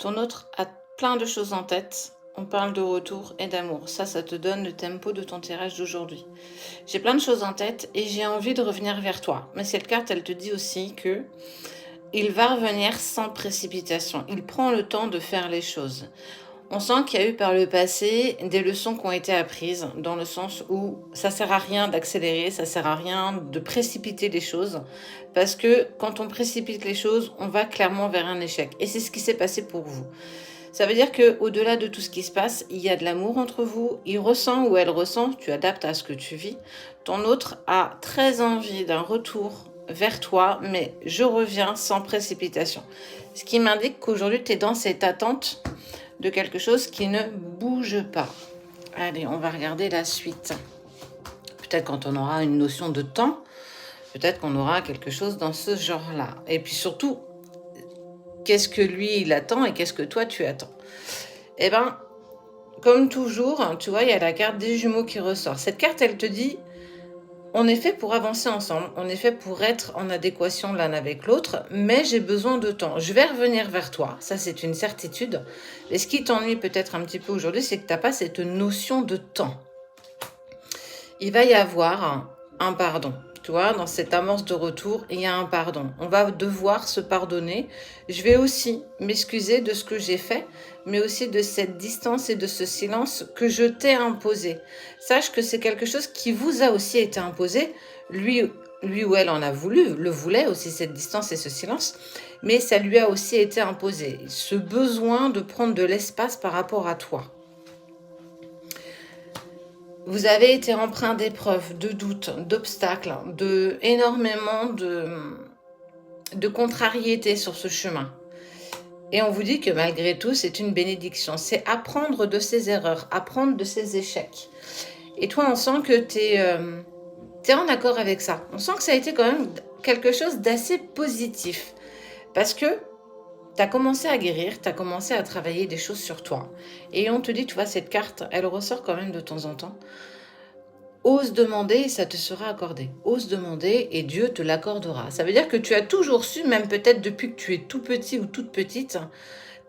Ton autre a plein de choses en tête. On parle de retour et d'amour. Ça te donne le tempo de ton tirage d'aujourd'hui. J'ai plein de choses en tête et j'ai envie de revenir vers toi. Mais cette carte, elle te dit aussi que il va revenir sans précipitation. Il prend le temps de faire les choses. On sent qu'il y a eu par le passé des leçons qui ont été apprises, dans le sens où ça sert à rien d'accélérer, ça sert à rien de précipiter les choses, parce que quand on précipite les choses, on va clairement vers un échec. Et c'est ce qui s'est passé pour vous. Ça veut dire que au-delà de tout ce qui se passe, il y a de l'amour entre vous, il ressent ou elle ressent, tu adaptes à ce que tu vis. Ton autre a très envie d'un retour vers toi, mais je reviens sans précipitation. Ce qui m'indique qu'aujourd'hui, tu es dans cette attente de quelque chose qui ne bouge pas. Allez, on va regarder la suite. Peut-être quand on aura une notion de temps, peut-être qu'on aura quelque chose dans ce genre-là. Et puis surtout, qu'est-ce que lui, il attend et qu'est-ce que toi, tu attends? Eh bien, comme toujours, tu vois, il y a la carte des jumeaux qui ressort. Cette carte, elle te dit, on est fait pour avancer ensemble, on est fait pour être en adéquation l'un avec l'autre, mais j'ai besoin de temps. Je vais revenir vers toi, ça c'est une certitude. Et ce qui t'ennuie peut-être un petit peu aujourd'hui, c'est que tu n'as pas cette notion de temps. Il va y avoir un pardon. Tu vois, dans cette amorce de retour, il y a un pardon. On va devoir se pardonner. Je vais aussi m'excuser de ce que j'ai fait, mais aussi de cette distance et de ce silence que je t'ai imposé. Sache que c'est quelque chose qui vous a aussi été imposé. Lui ou elle en a voulu, le voulait aussi, cette distance et ce silence, mais ça lui a aussi été imposé. Ce besoin de prendre de l'espace par rapport à toi. Vous avez été empreint d'épreuves, de doutes, d'obstacles, énormément de contrariétés sur ce chemin. Et on vous dit que malgré tout, c'est une bénédiction. C'est apprendre de ses erreurs, apprendre de ses échecs. Et toi, on sent que tu es en accord avec ça. On sent que ça a été quand même quelque chose d'assez positif. Parce que tu as commencé à guérir, tu as commencé à travailler des choses sur toi. Et on te dit, tu vois, cette carte, elle ressort quand même de temps en temps. Ose demander et ça te sera accordé. Ose demander et Dieu te l'accordera. Ça veut dire que tu as toujours su, même peut-être depuis que tu es tout petit ou toute petite,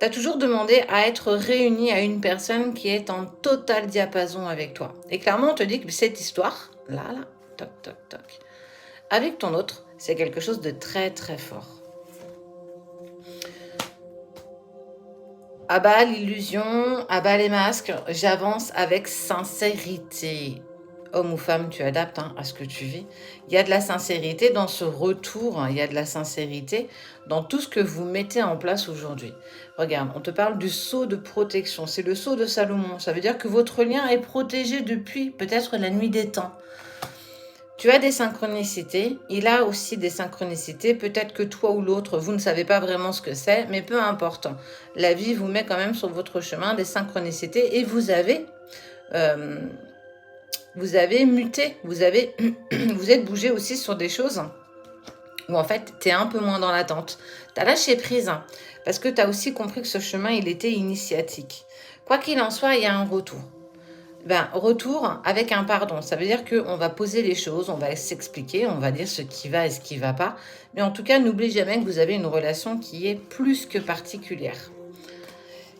tu as toujours demandé à être réuni à une personne qui est en total diapason avec toi. Et clairement, on te dit que cette histoire, là, toc, toc, toc, avec ton autre, c'est quelque chose de très, très fort. Abat l'illusion, abat les masques, j'avance avec sincérité. Homme ou femme, tu adaptes à ce que tu vis. Il y a de la sincérité dans ce retour, il y a de la sincérité dans tout ce que vous mettez en place aujourd'hui. Regarde, on te parle du sceau de protection, c'est le sceau de Salomon. Ça veut dire que votre lien est protégé depuis peut-être la nuit des temps. Tu as des synchronicités, il a aussi des synchronicités, peut-être que toi ou l'autre, vous ne savez pas vraiment ce que c'est, mais peu importe. La vie vous met quand même sur votre chemin des synchronicités et vous avez muté, vous êtes bougé aussi sur des choses où en fait, tu es un peu moins dans l'attente. Tu as lâché prise parce que tu as aussi compris que ce chemin, il était initiatique. Quoi qu'il en soit, il y a un retour. Retour avec un pardon. Ça veut dire qu'on va poser les choses, on va s'expliquer, on va dire ce qui va et ce qui ne va pas. Mais en tout cas, n'oublie jamais que vous avez une relation qui est plus que particulière.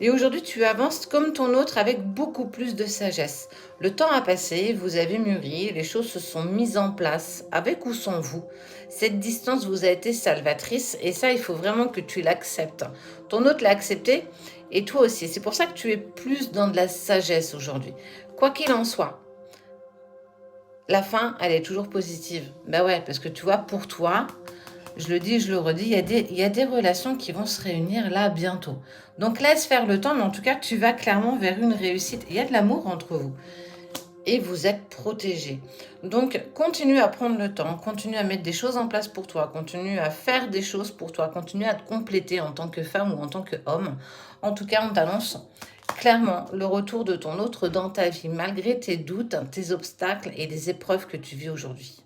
Et aujourd'hui, tu avances comme ton autre avec beaucoup plus de sagesse. Le temps a passé, vous avez mûri, les choses se sont mises en place, avec ou sans vous. Cette distance vous a été salvatrice et ça, il faut vraiment que tu l'acceptes. Ton autre l'a accepté et toi aussi. C'est pour ça que tu es plus dans de la sagesse aujourd'hui. Quoi qu'il en soit, la fin, elle est toujours positive. Ben ouais, parce que tu vois, pour toi, je le dis, je le redis, il y a des relations qui vont se réunir là bientôt. Donc laisse faire le temps, mais en tout cas, tu vas clairement vers une réussite. Il y a de l'amour entre vous. Et vous êtes protégés. Donc, continue à prendre le temps, continue à mettre des choses en place pour toi, continue à faire des choses pour toi, continue à te compléter en tant que femme ou en tant qu'homme. En tout cas, on t'annonce clairement le retour de ton autre dans ta vie, malgré tes doutes, tes obstacles et les épreuves que tu vis aujourd'hui.